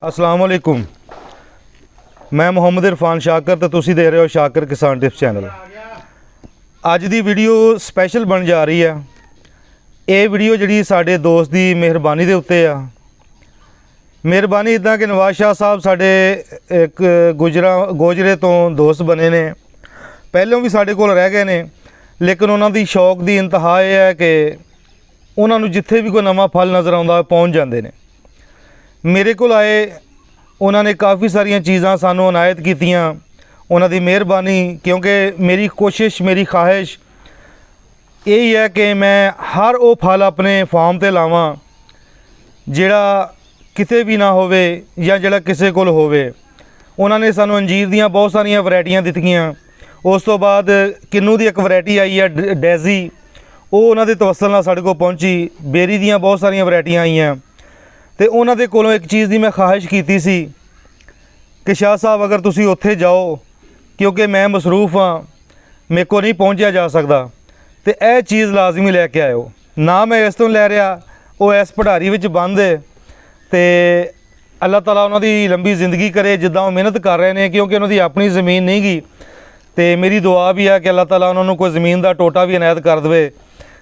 अस्सलाम वालेकुम। मैं मुहम्मद इरफान शाकर तो तुसी देख रहे हो शाकर किसान टिप्स चैनल। अज दी वीडियो स्पैशल बन जा रही है। ये वीडियो जी साडे दोस्त की मेहरबानी के उत्ते आ। मेहरबानी इदा कि नवाज शाह साहब साडे एक गोजरे तो दोस्त बने ने, पहलों भी साडे कोल रह गए ने, लेकिन उन्हों की शौक की इंतहा यह है कि उन्होंने जिथे भी कोई नवा फल नज़र आता पहुँच जाते हैं। मेरे को आए, उन्होंने काफ़ी सारिया चीज़ां सानू अनायत कीतियां। उन्हों की मेहरबानी, क्योंकि मेरी कोशिश मेरी ख्वाहिश यही है कि मैं हर वो फल अपने फार्म ते लावां जिहड़ा किते भी ना होवे या जिहड़ा किसे कोल होवे। उन्होंने सानू अंजीर दियां बहुत सारिया वैरायटियां दित्तियां। उस तो बाद किन्नू की एक वैरायटी आई है डैजी, वो उन्होंने तवसल नाल साडे कोल पहुंची। बेरी दियां बहुत सारिया वैरायटियां आईयां तो उन्होंने कोलों एक चीज़ की मैं ख्वाहिश की सी कि शाह साहब अगर तुसी उत्थे जाओ, क्योंकि मैं मसरूफ हाँ, मेरे को नहीं पहुँचा जा सकता, तो यह चीज़ लाजमी लैके आयो। ना मैं इस तो लै रहा, वो इस भंडारी विच बंद है। तो अल्लाह ताला उन्होंने लंबी जिंदगी करे जिद्दां वो मेहनत कर रहे हैं, क्योंकि उन्होंने अपनी ज़मीन नहीं गी। तो मेरी दुआ भी है कि अल्लाह ताला उन्होंने कोई ज़मीन का टोटा भी अनायत कर दे,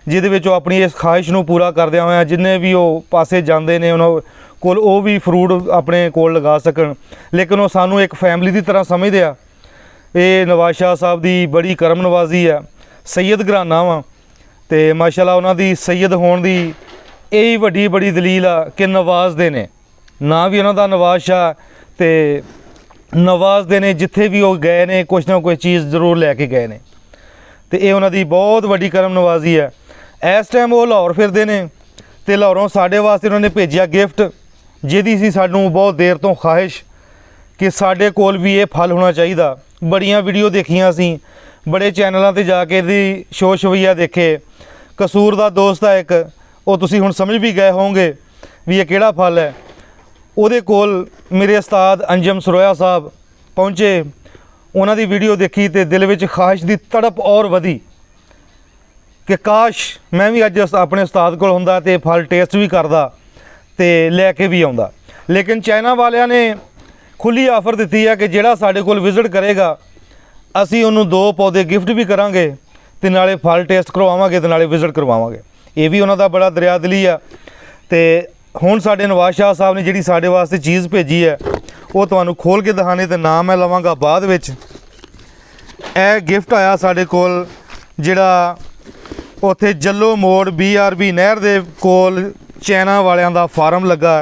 जिहदे विच अपनी इस ख्वाहिश नूं पूरा करदिया होया जिन्ने भी वो पासे जाते हैं उन्होंने कोल वो भी फ्रूट अपने कोल लगा सकन। लेकिन वो सानू एक फैमिली की तरह समझते आ। ये नवाज शाह साहब की बड़ी करम नवाजी है। सैयद घराना वा तो माशाअल्लाह उन्होंने सैयद होने की यही वड्डी बड़ी दलील आ कि नवाजते ने, ना भी उन्होंने नवाज शाह तो नवाजते ने। जिथे भी वो गए ने कुछ ना कोई चीज़ जरूर लैके गए ने, तो ये उन्होंने बहुत वड्डी करम नवाजी है। इस टाइम वो लाहौर फिरते हैं तो लाहौरों साढ़े वास्ते उन्होंने भेजा गिफ्ट, जिहदी सी सानू बहुत देर तो ख्वाहिश कि साढ़े कोल भी ये फल होना चाहिए। बड़ियां वीडियो देखियां सी, बड़े चैनलों पर जाके दी शो शवैया देखे। कसूर दा दोस्त है एक, वो तुसी हुण समझ भी गए होंगे भी ये किहड़ा फल है। उहदे कोल मेरे उस्ताद अंजम सरोया साहब पहुँचे, उन्हां दी वीडियो देखी तो दिल विच ख्वाहिश की तड़प और वधी कि काश मैं भी अज अपने उस्ताद कोल हुंदा ते फल टेस्ट भी करदा ते लैके भी आउंदा। लेकिन चाइना वालियां ने खुली आफर दी है कि जिहड़ा साडे कोल विजिट करेगा असी उन्होंने 2 पौधे गिफ्ट भी करांगे ते नाले फल टेस्ट करवावांगे ते नाले विजिट करवावांगे। ये भी उन्हों का बड़ा दरिया दिली आ। तो हुण साडे नवाज शाह साहब ने जिहड़ी साडे वास्ते चीज़ भेजी है वो तुहानूं खोल के दिखाने ते नाम मैं लवांगा बाद विच। यह गिफ्ट आया साडे कोल जिहड़ा उत्थे जल्लो मोड़ BRB नहर दे कोल चाइना वालियां दा फार्म लगा।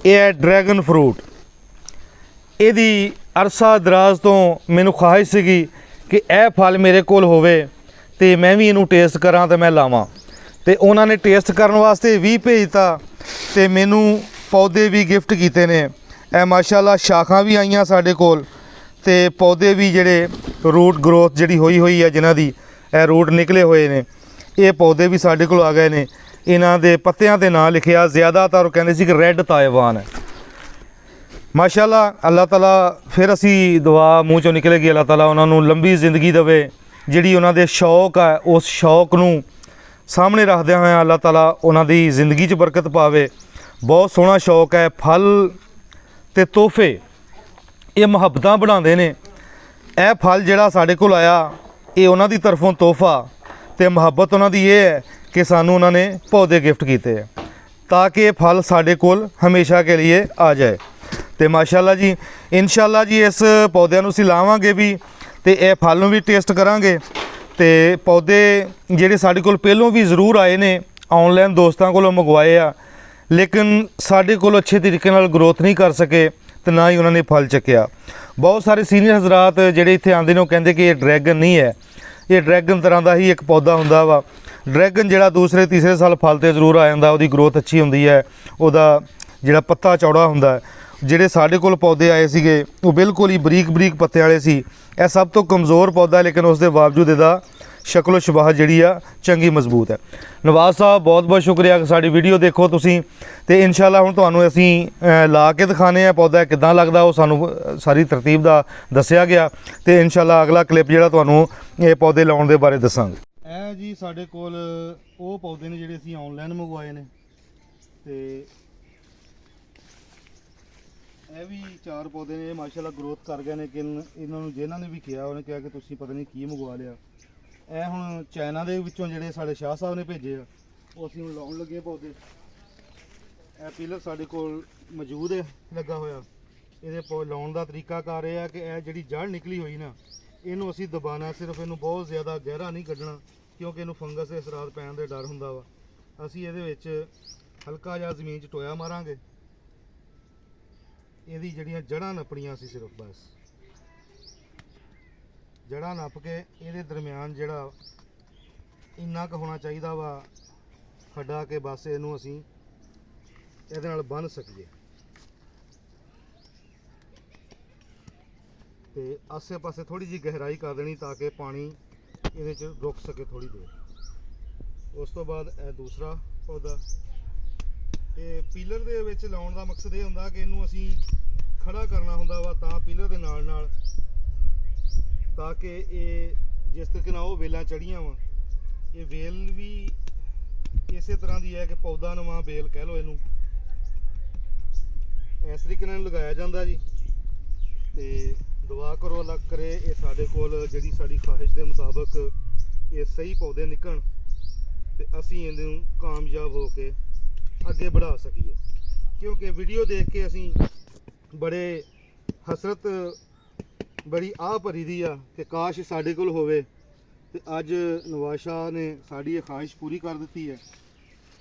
यह है ड्रैगन फ्रूट। यदी अरसा दराज तो मैनू ख्वाहिश सी कि यह फल मेरे कोल होवे ते मैं भी इनू टेस्ट करा तो मैं लावां। तो उन्होंने टेस्ट करने वास्ते भी भेजता तो मैनू पौधे भी गिफ्ट किए ने। यह माशाअल्लाह शाखां भी आईयां साडे कोल ते पौधे भी जिहड़े रूट ग्रोथ जिहड़ी होई है जिन्हां दी रूट निकले हुए ने, ये पौधे भी साडे कोल आ गए ने। इन्हां दे पत्तियां ते नाम लिखिया, ज़्यादातर कहंदे सी कि रैड ताइवान है। माशाअल्लाह अल्लाह ताला फिर असी दुआ मूँह चों निकलेगी, अल्लाह ताला उन्होंने लंबी जिंदगी देवे। जिहड़ी उन्हां दे शौक है उस शौक नूं सामने रखदियां होया अल्लाह ताला उन्हां दी जिंदगी च बरकत पावे। बहुत सोहना शौक है। फल ते तोहफे ये मुहब्बतां बढ़ाते हैं। यह फल जिहड़ा साडे कोल आया ये उन्हां दी तरफों तोहफा ते मुहब्बत उन्हां दी ये है कि सानू उन्होंने पौधे गिफ्ट किए हैं ताकि ये फल साडे कोल हमेशा के लिए आ जाए। तो माशाअल्लाह जी इंशाअल्लाह जी इस पौधों नूं असीं लावांगे भी तो यह फल नूं भी टेस्ट करांगे। तो पौधे जिहड़े साडे कोल पहलों भी जरूर आए ने, ऑनलाइन दोस्तों कोलों मंगवाए आ, लेकिन साडे कोल अच्छे तरीके नाल ग्रोथ नहीं कर सके तो ना ही उन्होंने फल चक्या। बहुत सारे सीनियर हजरात जिहड़े इत्थे आंदे ने कहंदे कि ये ड्रैगन नहीं है, ये ड्रैगन तरह का ही एक पौधा हुंदा वा। ड्रैगन जिहड़ा दूसरे तीसरे साल फल तो जरूर आ जांदा, उहदी ग्रोथ अच्छी हुंदी है, उहदा जिहड़ा पत्ता चौड़ा हुंदा है। जिहड़े साडे कोल पौधे आए सीगे वो बिल्कुल ही बरीक बरीक पत्ते वाले सी। यह सब तो कमज़ोर पौधा, लेकिन उसके बावजूद इसदा शक्लो शबाह जिहड़ी आ चंगी मजबूत है। नवाज साहब बहुत बहुत शुक्रिया कि साडी वीडियो देखो तुसीं ते इंशाअल्लाह हुण तुहानूं असीं ला के दिखाने आ पौधा किदां लगदा, वो सानूं सारी तरतीब दा दस्सिया गया। तो इंशाअल्लाह अगला क्लिप जिहड़ा तुहानूं ये पौधे लाउण दे बारे दस्सांगे। ਇਹ जी साडे कोल ਉਹ पौधे ने ਜਿਹੜੇ ਅਸੀਂ ऑनलाइन मंगवाए ने। ਤੇ ਇਹ ਵੀ 4 ਪੌਦੇ ਨੇ, ਮਾਸ਼ਾਅੱਲਾ ਗਰੋਥ ਕਰ ਗਏ ਨੇ। ਕਿ ਇਹਨਾਂ ਨੂੰ ਜਿਨ੍ਹਾਂ ਨੇ ਵੀ ਕਿਹਾ ਉਹਨੇ ਕਿਹਾ ਕਿ ਤੁਸੀਂ ਪਤਾ ਨਹੀਂ ਕੀ ਮੰਗਵਾ ਲਿਆ। ਇਹ ਹੁਣ ਚਾਈਨਾ ਦੇ ਵਿੱਚੋਂ ਜਿਹੜੇ ਸਾਡੇ ਸ਼ਾਹ ਸਾਹਿਬ ਨੇ ਭੇਜੇ ਆ, ਉਹ ਅਸੀਂ ਹੁਣ ਲਾਉਣ ਲੱਗੇ ਪੌਦੇ। ਇਹ ਪਿਲਰ ਸਾਡੇ ਕੋਲ ਮੌਜੂਦ ਹੈ ਲੱਗਾ ਹੋਇਆ। ਇਹਦੇ ਲਾਉਣ ਦਾ ਤਰੀਕਾਕਾਰ ਇਹ ਆ ਕਿ ਇਹ ਜਿਹੜੀ ਜੜ ਨਿਕਲੀ ਹੋਈ ਨਾ, ਇਹਨੂੰ ਅਸੀਂ ਦਬਾਣਾ, ਸਿਰਫ ਇਹਨੂੰ ਬਹੁਤ ਜ਼ਿਆਦਾ ਗਹਿਰਾ ਨਹੀਂ ਕੱਢਣਾ, ਕਿਉਂਕਿ ਇਹਨੂੰ ਫੰਗਸ ਦੇ ਅਸਰਾਤ ਪੈਣ ਦੇ ਡਰ ਹੁੰਦਾ ਵਾ। ਅਸੀਂ ਇਹਦੇ ਵਿੱਚ ਹਲਕਾ ਜਿਹਾ ਜ਼ਮੀਨ 'ਚ ਟੋਇਆ ਮਾਰਾਂਗੇ। ਇਹਦੀ ਜਿਹੜੀਆਂ ਜੜ੍ਹਾਂ ਨੱਪਣੀਆਂ ਸੀ ਸਿਰਫ, ਬਸ ਜੜ੍ਹਾਂ ਨੱਪ ਕੇ ਇਹਦੇ ਦਰਮਿਆਨ ਜਿਹੜਾ ਇੰਨਾ ਕੁ ਹੋਣਾ ਚਾਹੀਦਾ ਵਾ ਖੱਡਾ, ਕੇ ਬਸ ਇਹਨੂੰ ਅਸੀਂ ਇਹਦੇ ਨਾਲ ਬੰਨ੍ਹ ਸਕੀਏ। ਤੇ ਆਸੇ ਪਾਸੇ ਥੋੜੀ ਜਿਹੀ ਗਹਿਰਾਈ ਕਰ ਦੇਣੀ ਤਾਂ ਕਿ ਪਾਣੀ ਇਹਦੇ 'ਚ ਰੁਕ ਸਕੇ ਥੋੜੀ ਦੇਰ। ਉਸ ਤੋਂ ਬਾਅਦ ਇਹ ਦੂਸਰਾ ਪੌਦਾ, ਇਹ ਪੀਲਰ ਦੇ ਵਿੱਚ ਲਾਉਣ ਦਾ ਮਕਸਦ ਇਹ ਹੁੰਦਾ ਕਿ ਇਹਨੂੰ ਅਸੀਂ ਖੜਾ ਕਰਨਾ ਹੁੰਦਾ ਵਾ ਤਾਂ ਪੀਲਰ ਦੇ ਨਾਲ ਨਾਲ, ਤਾਂ ਕਿ ਇਹ ਜਿਸ ਤਰੀਕੇ ਨਾਲ ਉਹ ਵੇਲਾਂ ਚੜੀਆਂ ਵਾ, ਇਹ ਵੇਲ ਵੀ ਇਸੇ ਤਰ੍ਹਾਂ ਦੀ ਹੈ ਕਿ ਪੌਦਾ ਨਵਾਂ ਬੇਲ ਕਹਿ ਲਓ ਇਹਨੂੰ। ਇਸ ਤਰੀਕੇ ਨਾਲ ਲਗਾਇਆ ਜਾਂਦਾ ਜੀ। ਤੇ ਦੁਆ ਕਰੋ ਅੱਲਾਹ ਕਰੇ ਇਹ ਸਾਡੇ ਕੋਲ ਜਿਹੜੀ ਸਾਡੀ ਖਾਹਿਸ਼ ਦੇ ਮੁਤਾਬਕ ਇਹ ਸਹੀ ਪੌਦੇ ਨਿਕਲਣ ਤੇ ਅਸੀਂ ਇਹਨੂੰ ਕਾਮਯਾਬ ਹੋ ਕੇ ਅੱਗੇ ਵਧਾ ਸਕੀਏ। ਕਿਉਂਕਿ ਵੀਡੀਓ ਦੇਖ ਕੇ ਅਸੀਂ ਬੜੇ ਹਸਰਤ, ਬੜੀ ਆਹ ਭਰੀ ਦੀ ਆ ਕਿ ਕਾਸ਼ ਸਾਡੇ ਕੋਲ ਹੋਵੇ। ਤੇ ਅੱਜ ਨਵਾਜ਼ ਸ਼ਾਹ ਨੇ ਸਾਡੀ ਇਹ ਖਾਹਿਸ਼ ਪੂਰੀ ਕਰ ਦਿੱਤੀ ਹੈ।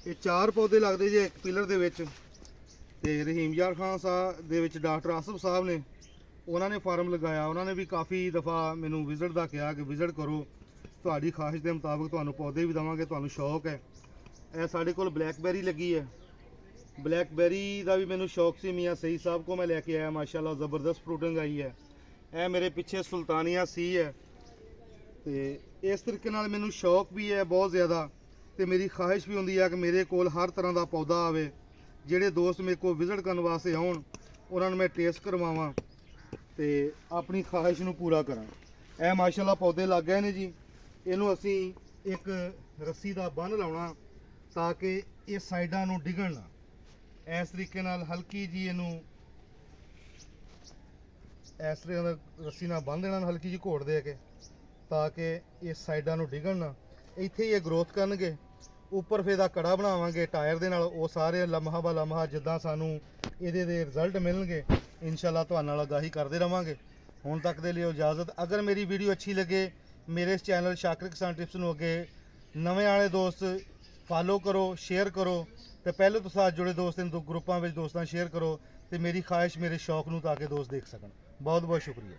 ਇਹ 4 ਪੌਦੇ ਲੱਗਦੇ ਜੇ ਇੱਕ ਪਿਲਰ ਦੇ ਵਿੱਚ। ਤੇ ਰਹੀਮ ਯਾਰ ਖਾਨ ਸਾਹਿਬ ਦੇ ਵਿੱਚ ਡਾਕਟਰ ਆਸਫ ਸਾਹਿਬ ਨੇ, ਉਹਨਾਂ ਨੇ ਫਾਰਮ ਲਗਾਇਆ। ਉਹਨਾਂ ਨੇ ਵੀ ਕਾਫੀ ਦਫਾ ਮੈਨੂੰ ਵਿਜ਼ਿਟ ਦਾ ਕਿਹਾ ਕਿ ਵਿਜ਼ਿਟ ਕਰੋ, ਤੁਹਾਡੀ ਖਾਹਿਸ਼ ਦੇ ਮੁਤਾਬਕ ਤੁਹਾਨੂੰ ਪੌਦੇ ਵੀ ਦੇਵਾਂਗੇ, ਤੁਹਾਨੂੰ ਸ਼ੌਕ ਹੈ। ਇਹ ਸਾਡੇ ਕੋਲ ਬਲੈਕਬੈਰੀ ਲੱਗੀ ਹੈ। ਬਲੈਕਬੈਰੀ ਦਾ ਵੀ ਮੈਨੂੰ ਸ਼ੌਕ ਸੀ, ਮੀਆਂ ਸਈ ਸਾਹਿਬ ਕੋ ਮੈਂ ਲੈ ਕੇ ਆਇਆ। ਮਾਸ਼ਾਅੱਲਾ ਜ਼ਬਰਦਸਤ ਫਰੂਟਿੰਗ ਆਈ ਹੈ। ਇਹ ਮੇਰੇ ਪਿੱਛੇ ਸੁਲਤਾਨੀਆ ਸੀ ਹੈ। ਤੇ ਇਸ ਤਰੀਕੇ ਨਾਲ ਮੈਨੂੰ ਸ਼ੌਕ ਵੀ ਹੈ ਬਹੁਤ ਜ਼ਿਆਦਾ, ਤੇ ਮੇਰੀ ਖਾਹਿਸ਼ ਵੀ ਹੁੰਦੀ ਹੈ ਕਿ ਮੇਰੇ ਕੋਲ ਹਰ ਤਰ੍ਹਾਂ ਦਾ ਪੌਦਾ ਆਵੇ। ਜਿਹੜੇ ਦੋਸਤ ਮੇਰੇ ਕੋਲ ਵਿਜ਼ਿਟ ਕਰਨ ਵਾਸਤੇ ਆਉਣ, ਉਹਨਾਂ ਨੂੰ ਮੈਂ ਟੇਸਟ ਕਰਵਾਵਾਂ ਤੇ ਆਪਣੀ ਖਾਹਿਸ਼ ਨੂੰ ਪੂਰਾ ਕਰਾਂ। ਇਹ ਮਾਸ਼ਾਅੱਲਾ ਪੌਦੇ ਲੱਗ ਗਏ ਨੇ ਜੀ। ਇਹਨੂੰ ਅਸੀਂ ਇੱਕ ਰੱਸੀ ਦਾ ਬੰਨ੍ਹ ਲਾਉਣਾ ਤਾਂ ਕਿ ਇਹ ਸਾਈਡਾਂ ਨੂੰ ਡਿੱਗਣ ਨਾ। ਇਸ ਤਰੀਕੇ ਨਾਲ ਹਲਕੀ ਜੀ ਇਹਨੂੰ ਇਸ ਤਰ੍ਹਾਂ ਦਾ ਰੱਸੀ ਨਾਲ ਬੰਨ੍ਹ ਦੇਣਾ, ਹਲਕੀ ਜੀ ਘੋੜ ਦੇ ਕੇ, ਤਾਂ ਕਿ ਇਹ ਸਾਈਡਾਂ ਨੂੰ ਡਿੱਗਣ ਨਾ। ਇੱਥੇ ਹੀ ਇਹ ਗਰੋਥ ਕਰਨਗੇ। ਉੱਪਰ ਫਿਰ ਦਾ ਕੜਾ ਬਣਾਵਾਂਗੇ ਟਾਇਰ ਦੇ ਨਾਲ। ਉਹ ਸਾਰੇ ਲਮਹਾ ਬਾ ਲਮਹਾ ਜਿੱਦਾਂ ਸਾਨੂੰ ਇਹਦੇ ਦੇ ਰਿਜ਼ਲਟ ਮਿਲਣਗੇ ਇਨਸ਼ਾਅੱਲਾ ਤੁਹਾਡੇ ਨਾਲ ਆਗਾਹੀ ਕਰਦੇ ਰਵਾਂਗੇ। ਹੁਣ ਤੱਕ ਦੇ ਲਈ ਇਜਾਜ਼ਤ। ਅਗਰ ਮੇਰੀ ਵੀਡੀਓ ਅੱਛੀ ਲੱਗੇ, ਮੇਰੇ ਇਸ ਚੈਨਲ ਸ਼ਾਕਿਰ ਕਿਸਾਨ ਟਿਪਸ ਨੂੰ ਅੱਗੇ ਨਵੇਂ ਵਾਲੇ ਦੋਸਤ ਫਾਲੋ ਕਰੋ, ਸ਼ੇਅਰ ਕਰੋ, ਤੇ ਪਹਿਲੇ ਤੋਂ ਸਾਥ ਜੁੜੇ ਦੋਸਤ ਨੂੰ ਗਰੁੱਪਾਂ ਵਿੱਚ ਦੋਸਤਾਂ ਸ਼ੇਅਰ ਕਰੋ। ਤੇ ਮੇਰੀ ਖਾਹਿਸ਼ ਮੇਰੇ ਸ਼ੌਕ ਨੂੰ ਤਾਂ ਕਿ ਦੋਸਤ ਦੇਖ ਸਕਣ। ਬਹੁਤ ਬਹੁਤ ਸ਼ੁਕਰੀਆ।